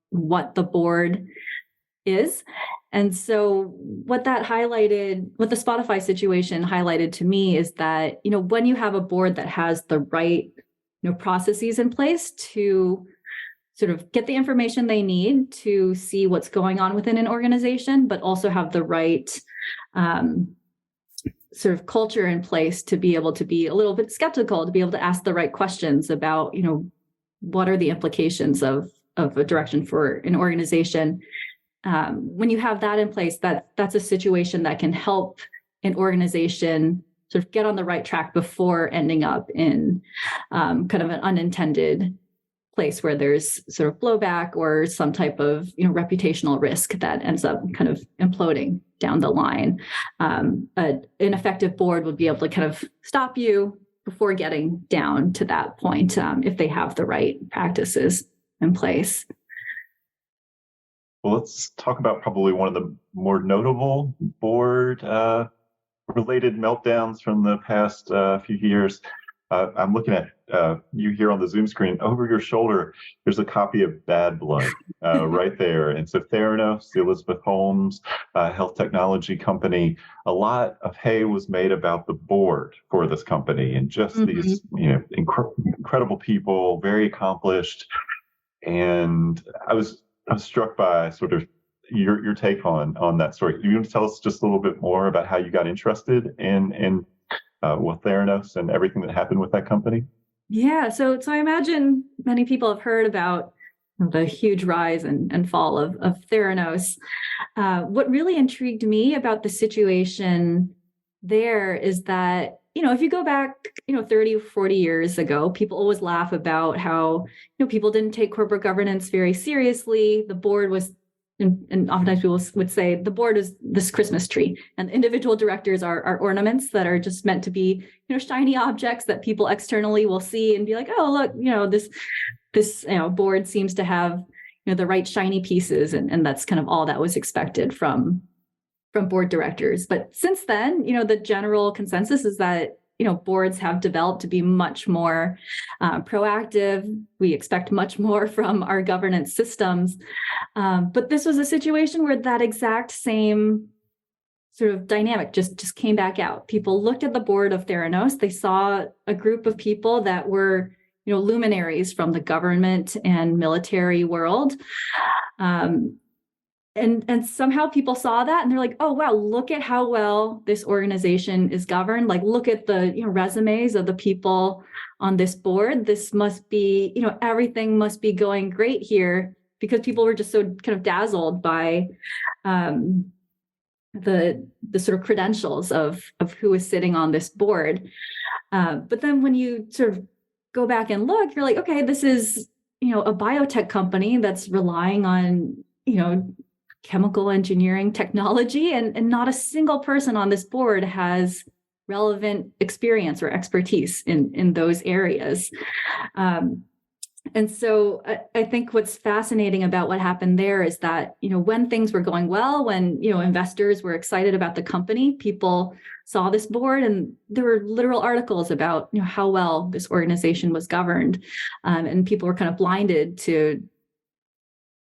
what the board is. And so what that highlighted, what the Spotify situation highlighted to me is that, when you have a board that has the right, processes in place to sort of get the information they need to see what's going on within an organization, but also have the right sort of culture in place to be able to be a little bit skeptical, to be able to ask the right questions about, what are the implications of a direction for an organization. When you have that in place, that's a situation that can help an organization sort of get on the right track before ending up in kind of an unintended place where there's sort of blowback or some type of reputational risk that ends up kind of imploding down the line. An effective board would be able to kind of stop you before getting down to that point if they have the right practices in place. Well, let's talk about probably one of the more notable board related meltdowns from the past few years. I'm looking at you here on the Zoom screen. Over your shoulder, there's a copy of Bad Blood right there. And so Theranos, the Elizabeth Holmes health technology company, a lot of hay was made about the board for this company and just these incredible people, very accomplished. And I was struck by sort of your take on that story. You want to tell us just a little bit more about how you got interested in Theranos and everything that happened with that company? Yeah, so I imagine many people have heard about the huge rise and fall of Theranos. What really intrigued me about the situation there is that, if you go back, 30 or 40 years ago, people always laugh about how, people didn't take corporate governance very seriously. The board was, and oftentimes people would say the board is this Christmas tree and individual directors are ornaments that are just meant to be, shiny objects that people externally will see and be like, oh, look, this board seems to have, the right shiny pieces. And that's kind of all that was expected from board directors. But since then, the general consensus is that, boards have developed to be much more proactive. We expect much more from our governance systems. But this was a situation where that exact same sort of dynamic just came back out. People looked at the board of Theranos. They saw a group of people that were, luminaries from the government and military world. And somehow people saw that and they're like, oh, wow, look at how well this organization is governed. Like, look at the resumes of the people on this board. This must be, everything must be going great here, because people were just so kind of dazzled by the sort of credentials of who is sitting on this board. But then when you sort of go back and look, you're like, okay, this is, a biotech company that's relying on, chemical engineering technology, and not a single person on this board has relevant experience or expertise in those areas. And so I think what's fascinating about what happened there is that, when things were going well, when, investors were excited about the company, people saw this board and there were literal articles about, how well this organization was governed. And people were kind of blinded to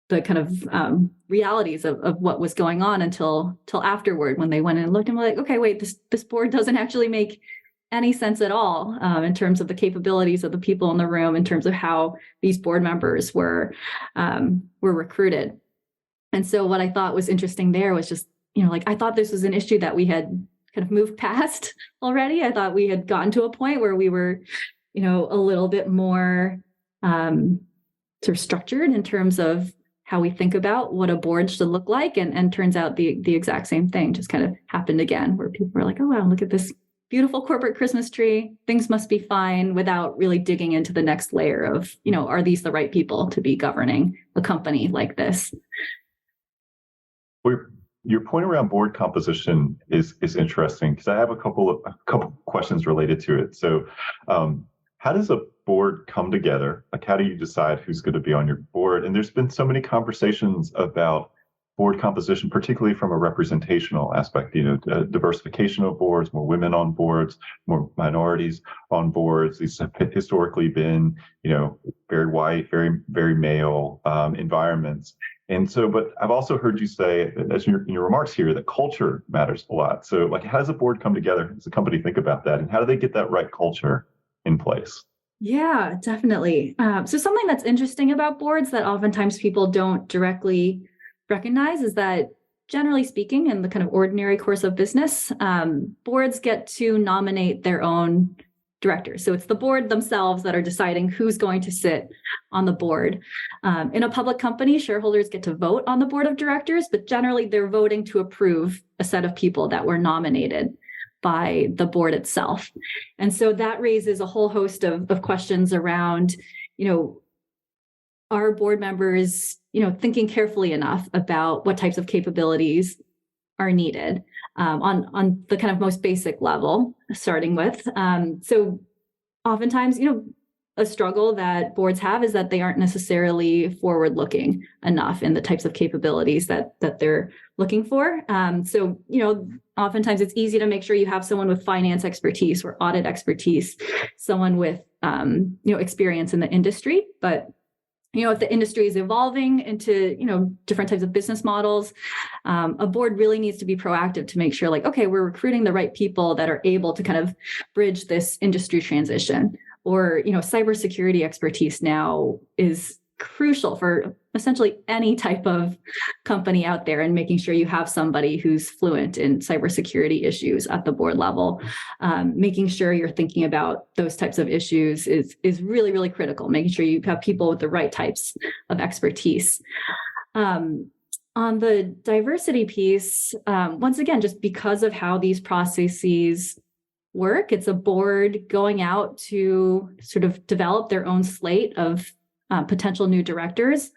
the kind of realities of what was going on until afterward, when they went and looked and were like, okay, wait, this board doesn't actually make any sense at all in terms of the capabilities of the people in the room, in terms of how these board members were recruited. And so what I thought was interesting there was just, I thought this was an issue that we had kind of moved past already. I thought we had gotten to a point where we were, a little bit more sort of structured in terms of how we think about what a board should look like. And turns out the exact same thing just kind of happened again, where people were like, oh, wow, look at this beautiful corporate Christmas tree. Things must be fine, without really digging into the next layer of, are these the right people to be governing a company like this? Your point around board composition is interesting, because I have a couple questions related to it. So, how does a board come together? Like, how do you decide who's going to be on your board? And there's been so many conversations about board composition, particularly from a representational aspect, diversification of boards, more women on boards, more minorities on boards. These have historically been, very white, very, very male environments. And so, but I've also heard you say, as in your remarks here, that culture matters a lot. So, like, how does a board come together? How does a company think about that? And how do they get that right culture in place? Yeah, definitely. So something that's interesting about boards that oftentimes people don't directly recognize is that, generally speaking, in the kind of ordinary course of business, boards get to nominate their own directors. So it's the board themselves that are deciding who's going to sit on the board. In a public company, shareholders get to vote on the board of directors, but generally they're voting to approve a set of people that were nominated by the board itself. And so that raises a whole host of questions around, are board members, thinking carefully enough about what types of capabilities are needed on the kind of most basic level, starting with. So oftentimes, a struggle that boards have is that they aren't necessarily forward-looking enough in the types of capabilities that they're looking for. So, oftentimes it's easy to make sure you have someone with finance expertise or audit expertise, someone with, experience in the industry. But, if the industry is evolving into, different types of business models, a board really needs to be proactive to make sure, like, okay, we're recruiting the right people that are able to kind of bridge this industry transition. Or, cybersecurity expertise now is crucial for essentially any type of company out there, and making sure you have somebody who's fluent in cybersecurity issues at the board level. Making sure you're thinking about those types of issues is really, really critical. Making sure you have people with the right types of expertise. On the diversity piece, once again, just because of how these processes work, it's a board going out to sort of develop their own slate of potential new directors.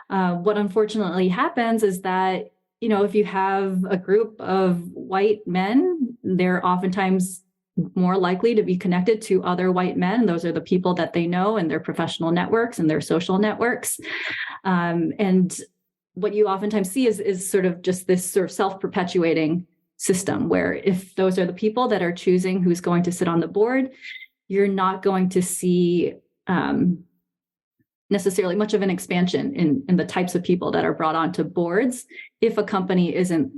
What unfortunately happens is that, if you have a group of white men, they're oftentimes more likely to be connected to other white men. Those are the people that they know in their professional networks and their social networks. And what you oftentimes see is sort of just this sort of self-perpetuating system, where if those are the people that are choosing who's going to sit on the board, you're not going to see necessarily much of an expansion in the types of people that are brought onto boards if a company isn't,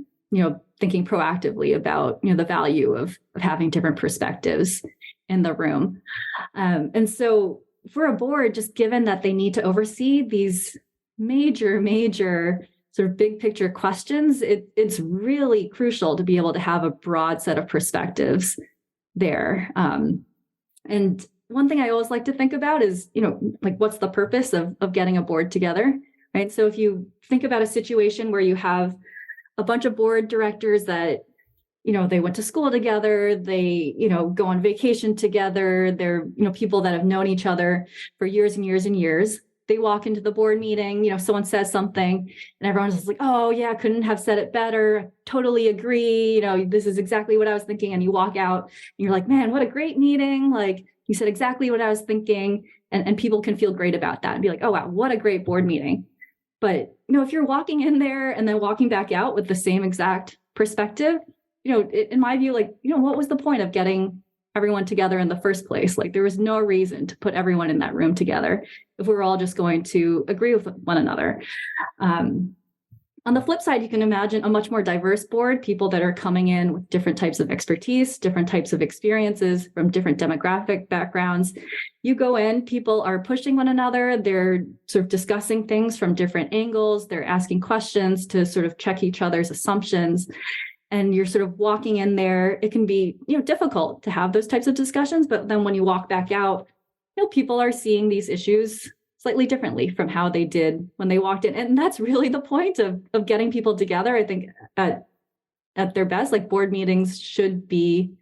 thinking proactively about, the value of having different perspectives in the room. And so for a board, just given that they need to oversee these major sort of big picture questions, it's really crucial to be able to have a broad set of perspectives there. And one thing I always like to think about is, like, what's the purpose of getting a board together, right? So if you think about a situation where you have a bunch of board directors that, they went to school together, they, go on vacation together, they're, people that have known each other for years and years and years. They walk into the board meeting, someone says something and everyone's just like, oh yeah, couldn't have said it better. Totally agree. This is exactly what I was thinking. And you walk out and you're like, man, what a great meeting. Like, you said exactly what I was thinking. And people can feel great about that and be like, oh wow, what a great board meeting. But, if you're walking in there and then walking back out with the same exact perspective, in my view, like, what was the point of getting everyone together in the first place? Like, there was no reason to put everyone in that room together if we were all just going to agree with one another. On the flip side, you can imagine a much more diverse board, people that are coming in with different types of expertise, different types of experiences from different demographic backgrounds. You go in, people are pushing one another. They're sort of discussing things from different angles. They're asking questions to sort of check each other's assumptions. And you're sort of walking in there. It can be, difficult to have those types of discussions, but then when you walk back out, people are seeing these issues slightly differently from how they did when they walked in. And that's really the point of getting people together. I think at their best, like, board meetings should be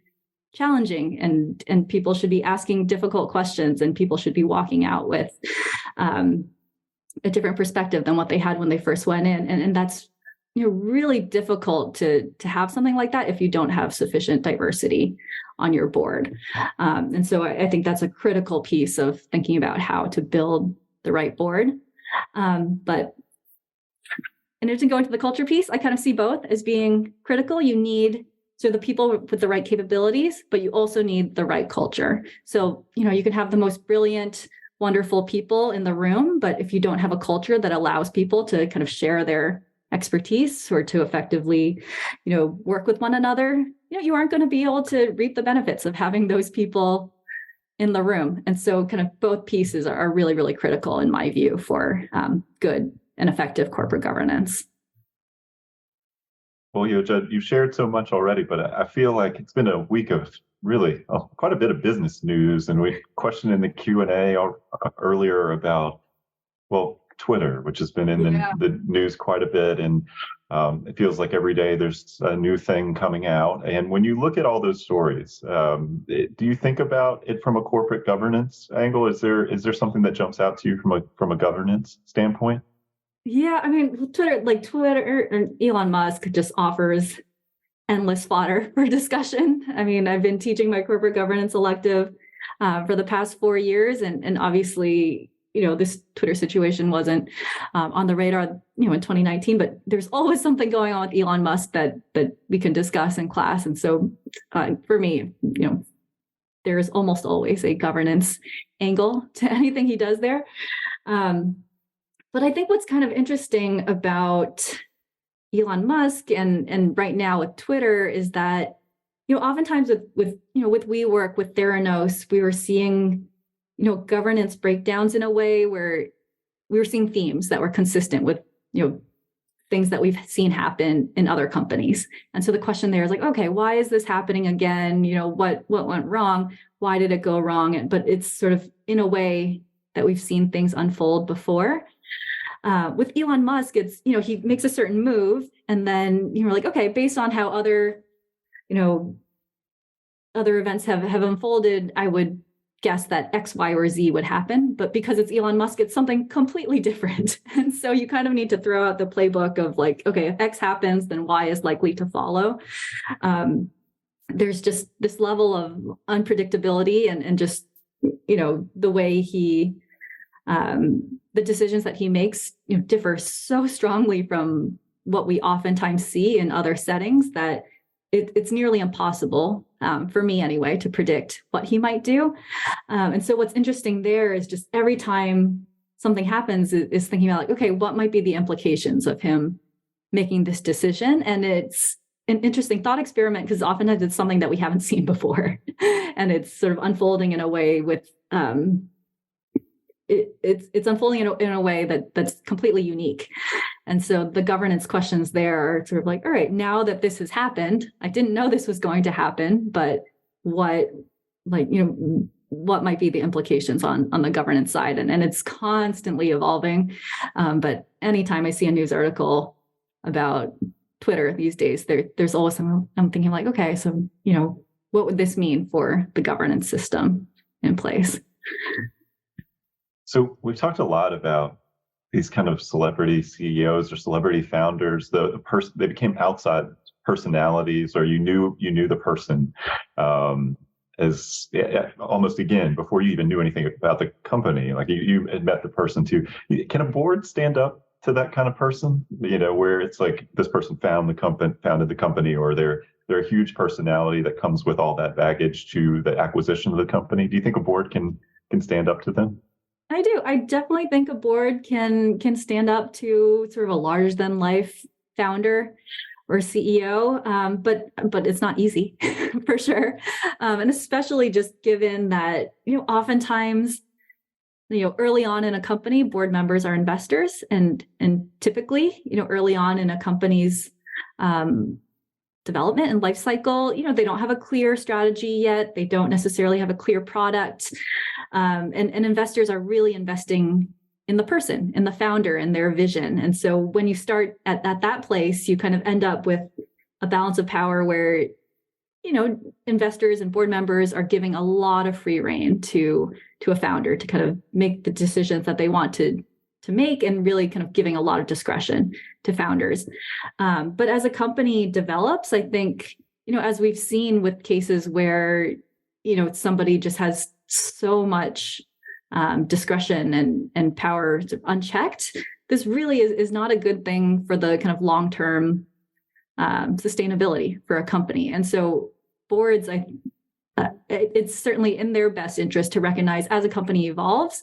challenging and people should be asking difficult questions and people should be walking out with a different perspective than what they had when they first went in. And that's really difficult to have something like that if you don't have sufficient diversity on your board. And so I think that's a critical piece of thinking about how to build the right board. But in order to go into the culture piece, I kind of see both as being critical. You need the people with the right capabilities, but you also need the right culture. So, you can have the most brilliant, wonderful people in the room, but if you don't have a culture that allows people to kind of share their expertise or to effectively, work with one another, you aren't going to be able to reap the benefits of having those people in the room. And so kind of both pieces are really, really critical in my view for good and effective corporate governance. Well, Yo-Jud, you shared so much already, but I feel like it's been a week of really quite a bit of business news. And we questioned in the Q&A earlier about, well, Twitter, which has been in the news quite a bit. And it feels like every day there's a new thing coming out. And when you look at all those stories, do you think about it from a corporate governance angle? Is there something that jumps out to you from a governance standpoint? Yeah, I mean, Twitter and Elon Musk just offers endless fodder for discussion. I mean, I've been teaching my corporate governance elective for the past 4 years, and obviously, this Twitter situation wasn't on the radar, in 2019, but there's always something going on with Elon Musk that we can discuss in class. And so for me, there's almost always a governance angle to anything he does there. But I think what's kind of interesting about Elon Musk and right now with Twitter is that, oftentimes with WeWork, with Theranos, we were seeing governance breakdowns in a way where we were seeing themes that were consistent with, things that we've seen happen in other companies. And so the question there is like, okay, why is this happening again? What went wrong? Why did it go wrong? But it's sort of in a way that we've seen things unfold before. With Elon Musk, it's, he makes a certain move and then you're like, okay, based on how other events have unfolded, I would guess that X, Y, or Z would happen. But because it's Elon Musk, it's something completely different. And so you kind of need to throw out the playbook of like, okay, if X happens, then Y is likely to follow. There's just this level of unpredictability and just, the way he, the decisions that he makes, differ so strongly from what we oftentimes see in other settings that it's nearly impossible, for me anyway, to predict what he might do. And so what's interesting there is just every time something happens is thinking about like, okay, what might be the implications of him making this decision? And it's an interesting thought experiment because oftentimes it's something that we haven't seen before. And it's sort of unfolding in a way with, it's unfolding in a way that's completely unique. And so the governance questions there are sort of like, all right, now that this has happened, I didn't know this was going to happen, but what might be the implications on the governance side? And it's constantly evolving. But anytime I see a news article about Twitter these days, there's always some, I'm thinking like, okay, so, what would this mean for the governance system in place? So we've talked a lot about these kind of celebrity CEOs or celebrity founders. The person, they became outside personalities, or you knew the person as almost again before you even knew anything about the company. Like you had met the person too. Can a board stand up to that kind of person? Where it's like this person founded the company, or they're a huge personality that comes with all that baggage to the acquisition of the company. Do you think a board can stand up to them? I do. I definitely think a board can stand up to sort of a larger than life founder or CEO, but it's not easy for sure, and especially just given that oftentimes early on in a company, board members are investors, and typically early on in a company's development and life cycle, they don't have a clear strategy yet. They don't necessarily have a clear product. And investors are really investing in the person, in the founder, and their vision. And so when you start at that place, you kind of end up with a balance of power where, investors and board members are giving a lot of free rein to a founder to kind of make the decisions that they want to make, and really kind of giving a lot of discretion to founders. But as a company develops, I think, as we've seen with cases where, somebody just has so much discretion and power unchecked, this really is not a good thing for the kind of long-term sustainability for a company. And so boards, it's certainly in their best interest to recognize as a company evolves,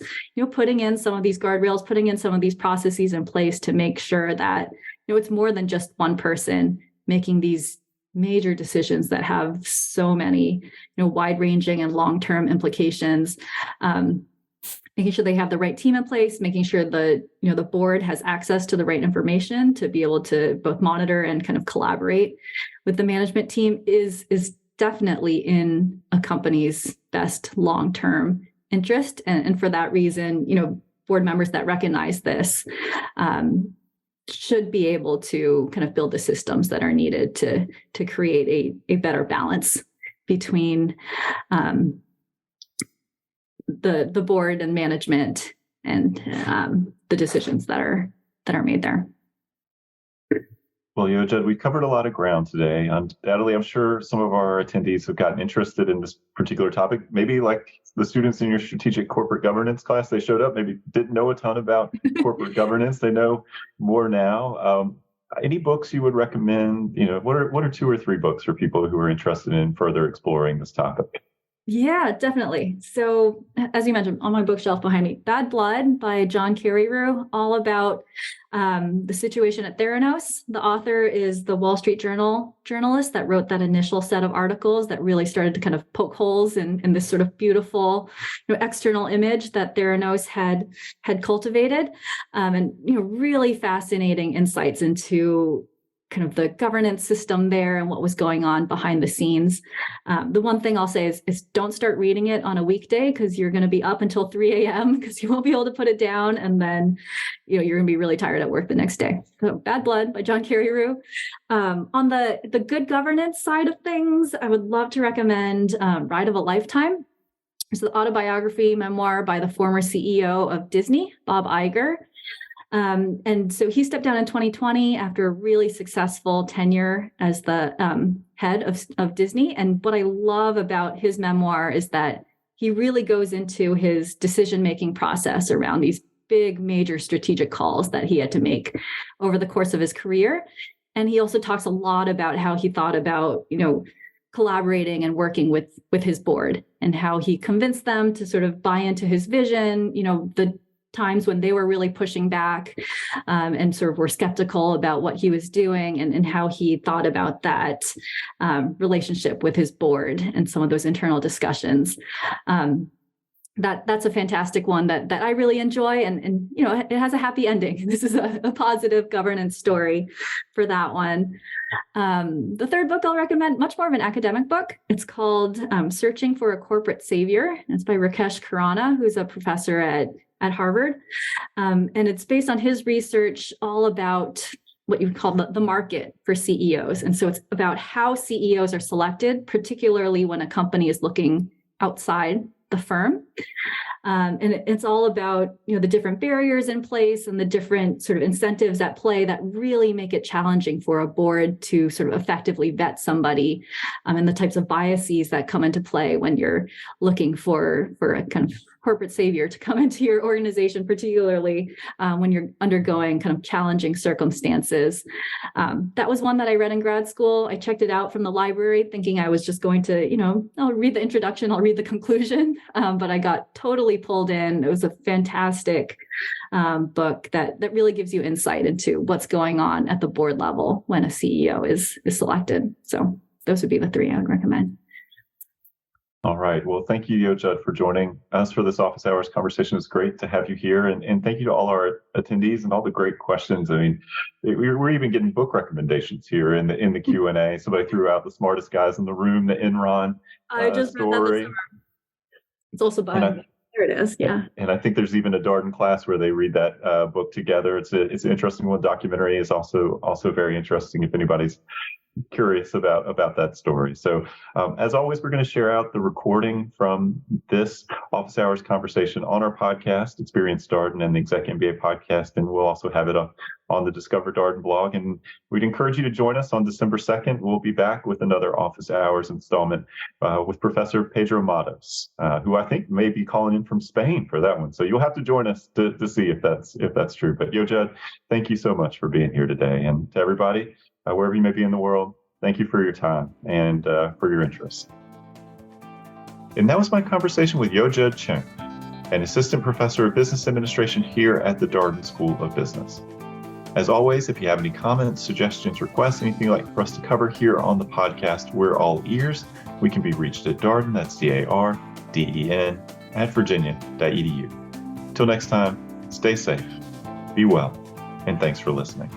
putting in some of these guardrails, putting in some of these processes in place to make sure that, it's more than just one person making these major decisions that have so many, wide-ranging and long-term implications. Making sure they have the right team in place, making sure the board has access to the right information to be able to both monitor and kind of collaborate with the management team is definitely in a company's best long-term interest. And for that reason, board members that recognize this should be able to kind of build the systems that are needed to create a better balance between the board and management and the decisions that are made there. Well, Yo-Jud, we covered a lot of ground today. Undoubtedly, I'm sure some of our attendees have gotten interested in this particular topic. Maybe like the students in your strategic corporate governance class, they showed up, maybe didn't know a ton about corporate governance. They know more now. Any books you would recommend? What are 2 or 3 books for people who are interested in further exploring this topic? Yeah, definitely. So as you mentioned, on my bookshelf behind me, Bad Blood by John Carreyrou, all about the situation at Theranos. The author is the Wall Street Journal journalist that wrote that initial set of articles that really started to kind of poke holes in this sort of beautiful, external image that Theranos had cultivated, and really fascinating insights into kind of the governance system there and what was going on behind the scenes. The one thing I'll say is don't start reading it on a weekday, because you're going to be up until 3 a.m. because you won't be able to put it down. And then, you're going to be really tired at work the next day. So Bad Blood by John Carreyrou. On the good governance side of things, I would love to recommend Ride of a Lifetime. It's the autobiography memoir by the former CEO of Disney, Bob Iger. And so he stepped down in 2020 after a really successful tenure as the head of Disney. And what I love about his memoir is that he really goes into his decision-making process around these big, major strategic calls that he had to make over the course of his career. And he also talks a lot about how he thought about, collaborating and working with his board, and how he convinced them to sort of buy into his vision, the times when they were really pushing back and sort of were skeptical about what he was doing, and how he thought about that relationship with his board and some of those internal discussions. that's a fantastic one that I really enjoy, and it has a happy ending. This is a positive governance story for that one. The third book I'll recommend, much more of an academic book. It's called Searching for a Corporate Savior. It's by Rakesh Khurana, who's a professor at Harvard, and it's based on his research all about what you would call the market for CEOs. And so it's about how CEOs are selected, particularly when a company is looking outside the firm. And it's all about, the different barriers in place and the different sort of incentives at play that really make it challenging for a board to sort of effectively vet somebody, and the types of biases that come into play when you're looking for a kind of corporate savior to come into your organization, particularly when you're undergoing kind of challenging circumstances. That was one that I read in grad school. I checked it out from the library thinking I was just going to, I'll read the introduction, I'll read the conclusion, but I got totally pulled in. It was a fantastic book that really gives you insight into what's going on at the board level when a CEO is selected. So those would be the three I would recommend. All right. Well, thank you, Yo-Jud, for joining us for this office hours conversation. It's great to have you here. And thank you to all our attendees and all the great questions. I mean, we're even getting book recommendations here in the Q&A. Somebody threw out The Smartest Guys in the Room, the Enron I just story. read that this summer. It's also by, there it is. Yeah. And I think there's even a Darden class where they read that book together. It's an interesting one. Documentary is also very interesting if anybody's curious about that story. So as always, we're going to share out the recording from this office hours conversation on our podcast, Experience Darden and the Exec MBA podcast, and we'll also have it up on the Discover Darden blog. And we'd encourage you to join us on December 2nd. We'll be back with another office hours installment with Professor Pedro Matos, who I think may be calling in from Spain for that one. So you'll have to join us to see if that's true. But Yo-Jud, thank you so much for being here today. And to everybody, wherever you may be in the world, thank you for your time and for your interest. And that was my conversation with Yo-Jud Cheng, an assistant professor of business administration here at the Darden School of Business. As always, if you have any comments, suggestions, requests, anything you'd like for us to cover here on the podcast, we're all ears. We can be reached at Darden, that's DARDEN, @virginia.edu. Till next time, stay safe, be well, and thanks for listening.